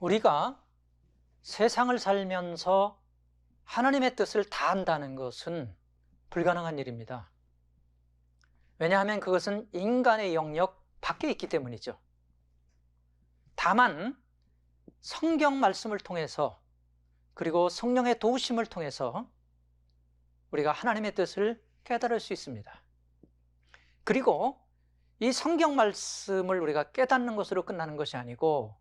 우리가 세상을 살면서 하나님의 뜻을 다 안다는 것은 불가능한 일입니다. 왜냐하면 그것은 인간의 영역 밖에 있기 때문이죠. 다만 성경 말씀을 통해서 그리고 성령의 도우심을 통해서 우리가 하나님의 뜻을 깨달을 수 있습니다. 그리고 이 성경 말씀을 우리가 깨닫는 것으로 끝나는 것이 아니고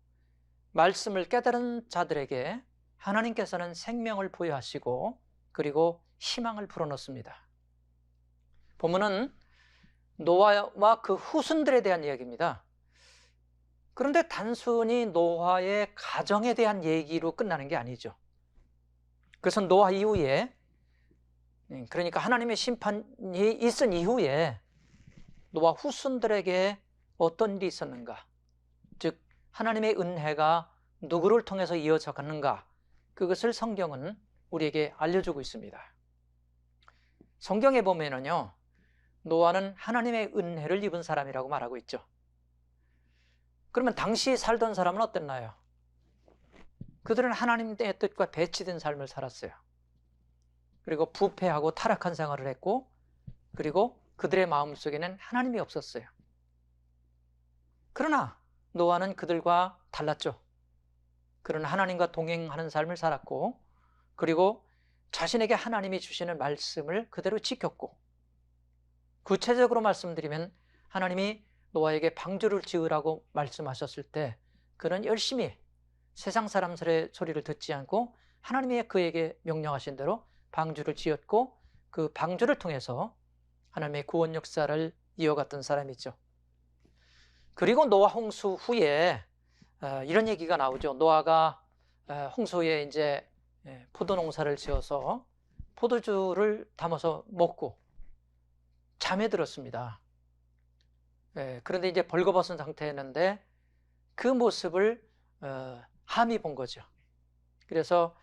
말씀을 깨달은 자들에게 하나님께서는 생명을 부여하시고 그리고 희망을 불어넣습니다. 본문은 노아와 그 후손들에 대한 이야기입니다. 그런데 단순히 노아의 가정에 대한 얘기로 끝나는 게 아니죠. 그래서 노아 이후에, 그러니까 하나님의 심판이 있은 이후에 노아 후손들에게 어떤 일이 있었는가, 즉 하나님의 은혜가 누구를 통해서 이어져 갔는가, 그것을 성경은 우리에게 알려주고 있습니다. 성경에 보면은요, 노아는 하나님의 은혜를 입은 사람이라고 말하고 있죠. 그러면 당시 살던 사람은 어땠나요? 그들은 하나님의 뜻과 배치된 삶을 살았어요. 그리고 부패하고 타락한 생활을 했고, 그리고 그들의 마음속에는 하나님이 없었어요. 그러나 노아는 그들과 달랐죠. 그는 하나님과 동행하는 삶을 살았고, 그리고 자신에게 하나님이 주시는 말씀을 그대로 지켰고, 구체적으로 말씀드리면 하나님이 노아에게 방주를 지으라고 말씀하셨을 때 그는 열심히 세상 사람들의 소리를 듣지 않고 하나님이 그에게 명령하신 대로 방주를 지었고, 그 방주를 통해서 하나님의 구원 역사를 이어갔던 사람이죠. 그리고 노아 홍수 후에 이런 얘기가 나오죠. 노아가 홍수에 이제 포도 농사를 지어서 포도주를 담아서 먹고 잠에 들었습니다. 그런데 이제 벌거벗은 상태였는데 그 모습을 함이 본 거죠. 그래서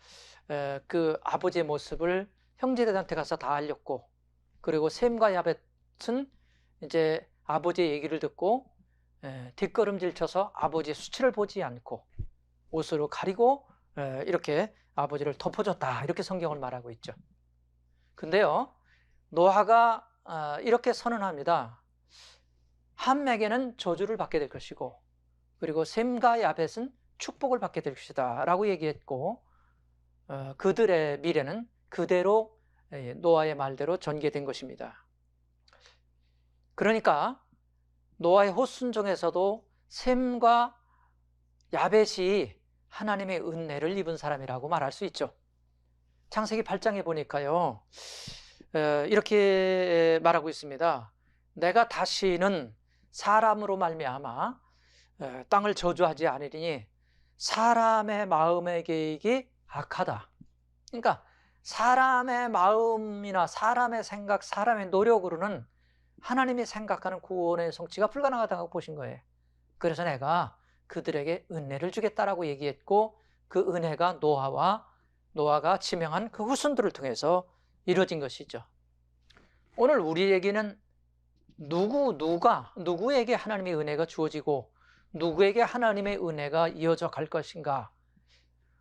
그 아버지의 모습을 형제들한테 가서 다 알렸고, 그리고 셈과 야벳은 이제 아버지의 얘기를 듣고 뒷걸음질 쳐서 아버지의 수치를 보지 않고 옷으로 가리고 이렇게 아버지를 덮어줬다, 이렇게 성경을 말하고 있죠. 근데요, 노아가 이렇게 선언합니다. 함에게는 저주를 받게 될 것이고, 그리고 셈과 야벳은 축복을 받게 될 것이다 라고 얘기했고, 그들의 미래는 그대로 노아의 말대로 전개된 것입니다. 그러니까 노아의 후손 중에서도 셈과 야벳이 하나님의 은혜를 입은 사람이라고 말할 수 있죠. 창세기 8장에 보니까요, 이렇게 말하고 있습니다. 내가 다시는 사람으로 말미암아 땅을 저주하지 않으리니 사람의 마음의 계획이 악하다. 그러니까 사람의 마음이나 사람의 생각, 사람의 노력으로는 하나님이 생각하는 구원의 성취가 불가능하다고 보신 거예요. 그래서 내가 그들에게 은혜를 주겠다라고 얘기했고, 그 은혜가 노아가 지명한 그 후손들을 통해서 이루어진 것이죠. 오늘 우리에게는 누구에게 하나님의 은혜가 주어지고 누구에게 하나님의 은혜가 이어져 갈 것인가?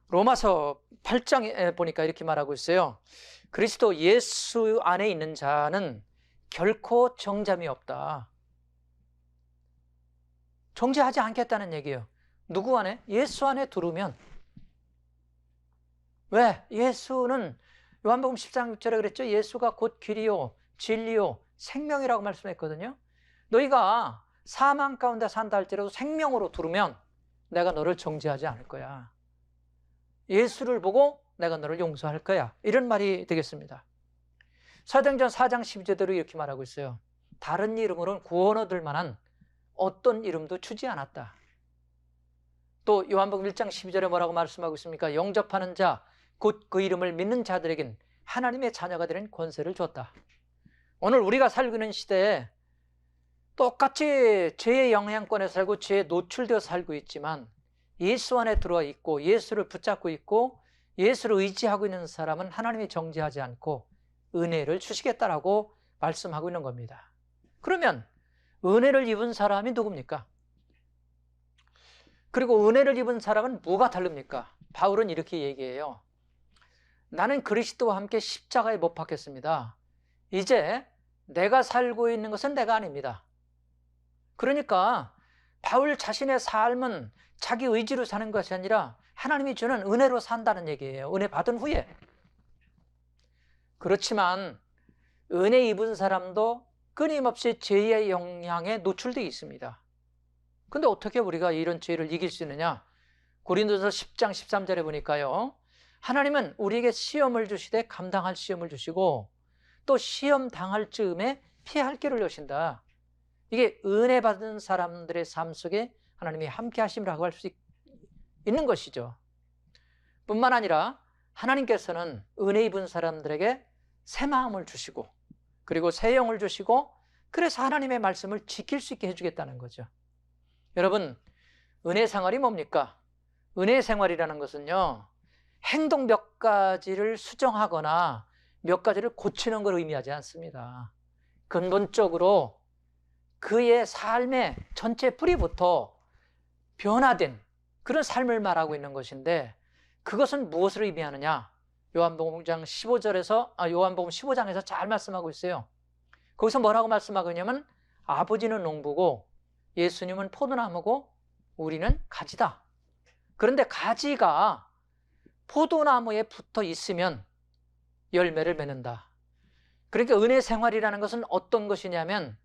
로마서 8장에 보니까 이렇게 말하고 있어요. 그리스도 예수 안에 있는 자는 결코 정잠이 없다. 정죄하지 않겠다는 얘기예요. 누구 안에? 예수 안에 들으면. 왜? 예수는 요한복음 10장 6절에 그랬죠. 예수가 곧 길이요 진리요 생명이라고 말씀했거든요. 너희가 사망 가운데 산다 할지라도 생명으로 들으면 내가 너를 정죄하지 않을 거야. 예수를 보고 내가 너를 용서할 거야. 이런 말이 되겠습니다. 사도행전 4장 12절대로 이렇게 말하고 있어요. 다른 이름으로는 구원 얻을 만한 어떤 이름도 주지 않았다. 또 요한복음 1장 12절에 뭐라고 말씀하고 있습니까? 영접하는 자, 곧 그 이름을 믿는 자들에겐 하나님의 자녀가 되는 권세를 줬다. 오늘 우리가 살고 있는 시대에 똑같이 죄의 영향권에 살고 죄에 노출되어 살고 있지만 예수 안에 들어와 있고 예수를 붙잡고 있고 예수를 의지하고 있는 사람은 하나님이 정죄하지 않고 은혜를 주시겠다라고 말씀하고 있는 겁니다. 그러면 은혜를 입은 사람이 누굽니까? 그리고 은혜를 입은 사람은 뭐가 다릅니까? 바울은 이렇게 얘기해요. 나는 그리스도와 함께 십자가에 못 박혔습니다. 이제 내가 살고 있는 것은 내가 아닙니다. 그러니까 바울 자신의 삶은 자기 의지로 사는 것이 아니라 하나님이 주는 은혜로 산다는 얘기예요. 은혜 받은 후에. 그렇지만 은혜 입은 사람도 끊임없이 죄의 영향에 노출되어 있습니다. 근데 어떻게 우리가 이런 죄를 이길 수 있느냐? 고린도서 10장 13절에 보니까요. 하나님은 우리에게 시험을 주시되 감당할 시험을 주시고 또 시험 당할 즈음에 피할 길을 여신다. 이게 은혜 받은 사람들의 삶 속에 하나님이 함께 하심이라고 할 수 있는 것이죠. 뿐만 아니라 하나님께서는 은혜 입은 사람들에게 새 마음을 주시고 그리고 새 영을 주시고 그래서 하나님의 말씀을 지킬 수 있게 해주겠다는 거죠. 여러분, 은혜 생활이 뭡니까? 은혜 생활이라는 것은요, 행동 몇 가지를 수정하거나 몇 가지를 고치는 걸 의미하지 않습니다. 근본적으로 그의 삶의 전체 뿌리부터 변화된 그런 삶을 말하고 있는 것인데 그것은 무엇을 의미하느냐? 요한복음 15장에서 잘 말씀하고 있어요. 거기서 뭐라고 말씀하고 있냐면 아버지는 농부고 예수님은 포도나무고 우리는 가지다. 그런데 가지가 포도나무에 붙어 있으면 열매를 맺는다. 그러니까 은혜 생활이라는 것은 어떤 것이냐면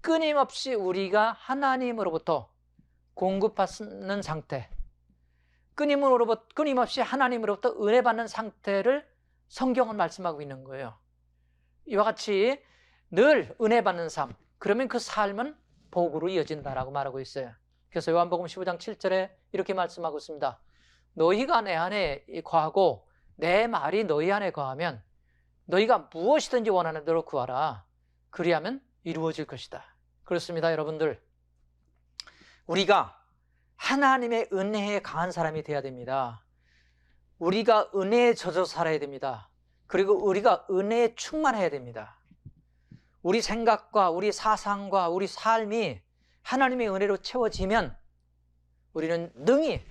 끊임없이 우리가 하나님으로부터 공급받는 상태, 끊임없이 하나님으로부터 은혜 받는 상태를 성경은 말씀하고 있는 거예요. 이와 같이 늘 은혜 받는 삶, 그러면 그 삶은 복으로 이어진다라고 말하고 있어요. 그래서 요한복음 15장 7절에 이렇게 말씀하고 있습니다. 너희가 내 안에 거하고 내 말이 너희 안에 거하면 너희가 무엇이든지 원하는 대로 구하라. 그리하면 이루어질 것이다. 그렇습니다, 여러분들. 우리가 하나님의 은혜에 강한 사람이 되어야 됩니다. 우리가 은혜에 젖어 살아야 됩니다. 그리고 우리가 은혜에 충만해야 됩니다. 우리 생각과 우리 사상과 우리 삶이 하나님의 은혜로 채워지면 우리는 능히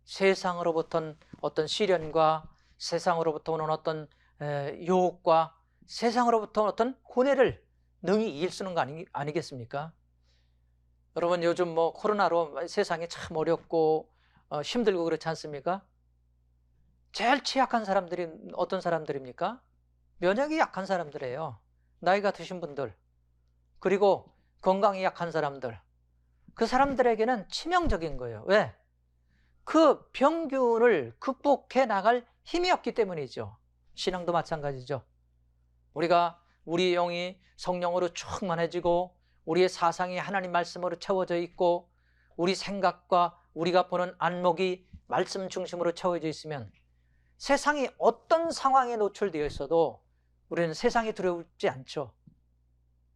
세상으로부터 어떤 시련과 세상으로부터 오는 어떤 유혹과 세상으로부터 어떤 고뇌를 능히 이길 수 있는 거 아니겠습니까? 여러분, 요즘 코로나로 세상이 참 어렵고 힘들고 그렇지 않습니까? 제일 취약한 사람들이 어떤 사람들입니까? 면역이 약한 사람들이에요. 나이가 드신 분들, 그리고 건강이 약한 사람들. 그 사람들에게는 치명적인 거예요. 왜? 그 병균을 극복해 나갈 힘이 없기 때문이죠. 신앙도 마찬가지죠. 우리 영이 성령으로 충만해지고 우리의 사상이 하나님 말씀으로 채워져 있고 우리 생각과 우리가 보는 안목이 말씀 중심으로 채워져 있으면 세상이 어떤 상황에 노출되어 있어도 우리는 세상이 두렵지 않죠.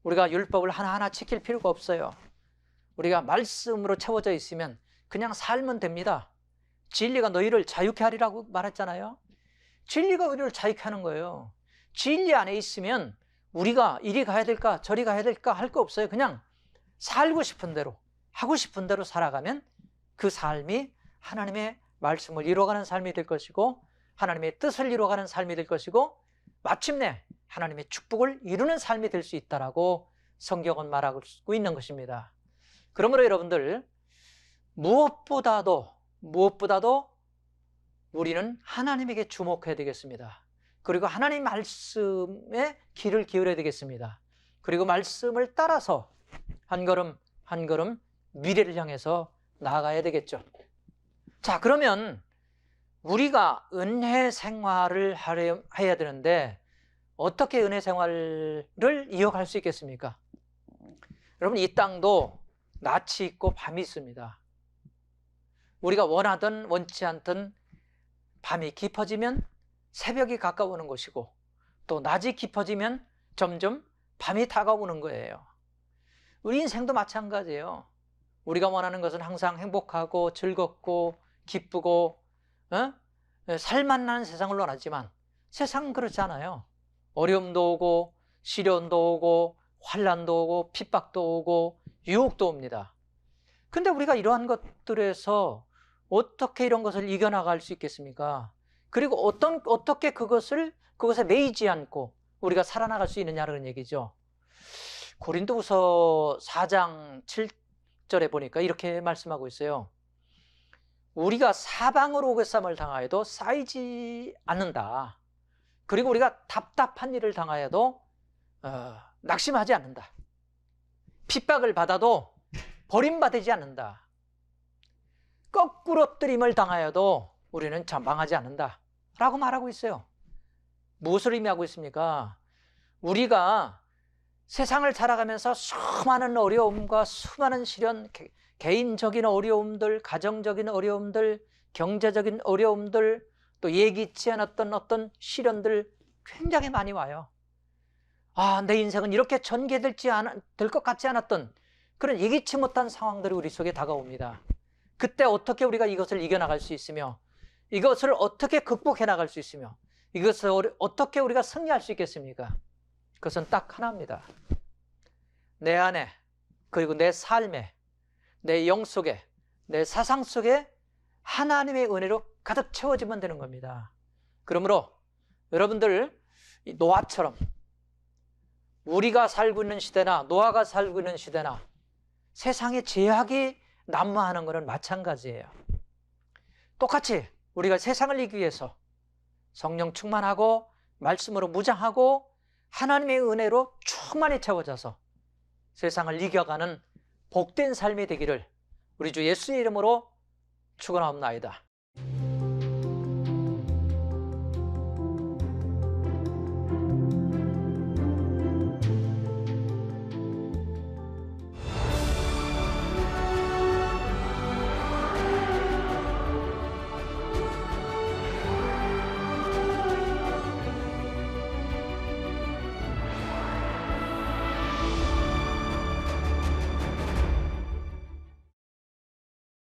우리가 율법을 하나하나 지킬 필요가 없어요. 우리가 말씀으로 채워져 있으면 그냥 살면 됩니다. 진리가 너희를 자유케 하리라고 말했잖아요. 진리가 우리를 자유케 하는 거예요. 진리 안에 있으면 우리가 이리 가야 될까 저리 가야 될까 할 거 없어요. 그냥 살고 싶은 대로 하고 싶은 대로 살아가면 그 삶이 하나님의 말씀을 이루어가는 삶이 될 것이고 하나님의 뜻을 이루어가는 삶이 될 것이고 마침내 하나님의 축복을 이루는 삶이 될 수 있다라고 성경은 말하고 있는 것입니다. 그러므로 여러분들 무엇보다도 우리는 하나님에게 주목해야 되겠습니다. 그리고 하나님 말씀에 귀를 기울여야 되겠습니다. 그리고 말씀을 따라서 한 걸음 한 걸음 미래를 향해서 나아가야 되겠죠. 자, 그러면 우리가 은혜 생활을 해야 되는데 어떻게 은혜 생활을 이어갈 수 있겠습니까? 여러분, 이 땅도 낮이 있고 밤이 있습니다. 우리가 원하든 원치 않든 밤이 깊어지면 새벽이 가까우는 것이고 또 낮이 깊어지면 점점 밤이 다가오는 거예요. 우리 인생도 마찬가지예요. 우리가 원하는 것은 항상 행복하고 즐겁고 기쁘고 살만한 세상을 원하지만 세상은 그렇지 않아요. 어려움도 오고 시련도 오고 환난도 오고 핍박도 오고 유혹도 옵니다. 근데 우리가 이러한 것들에서 어떻게 이런 것을 이겨나갈 수 있겠습니까? 그리고 어떻게 그것에 매이지 않고 우리가 살아나갈 수 있느냐는 얘기죠. 고린도후서 4장 7절에 보니까 이렇게 말씀하고 있어요. 우리가 사방으로 오괴쌈을 당하여도 쌓이지 않는다. 그리고 우리가 답답한 일을 당하여도 낙심하지 않는다. 핍박을 받아도 버림받지 않는다. 거꾸로 엎드림을 당하여도 우리는 망하지 않는다 라고 말하고 있어요. 무엇을 의미하고 있습니까? 우리가 세상을 살아가면서 수많은 어려움과 수많은 시련, 개인적인 어려움들, 가정적인 어려움들, 경제적인 어려움들, 또 예기치 않았던 어떤 시련들 굉장히 많이 와요. 내 인생은 이렇게 전개될 것 같지 않았던 그런 예기치 못한 상황들이 우리 속에 다가옵니다. 그때 어떻게 우리가 이것을 이겨나갈 수 있으며, 이것을 어떻게 극복해 나갈 수 있으며, 이것을 어떻게 우리가 승리할 수 있겠습니까? 그것은 딱 하나입니다. 내 안에, 그리고 내 삶에, 내 영 속에, 내 사상 속에 하나님의 은혜로 가득 채워지면 되는 겁니다. 그러므로 여러분들 노아처럼, 우리가 살고 있는 시대나 노아가 살고 있는 시대나 세상에 제약이 난무하는 것은 마찬가지예요. 똑같이 우리가 세상을 이기기 위해서 성령 충만하고 말씀으로 무장하고 하나님의 은혜로 충만히 채워져서 세상을 이겨가는 복된 삶이 되기를 우리 주 예수의 이름으로 축원하옵나이다.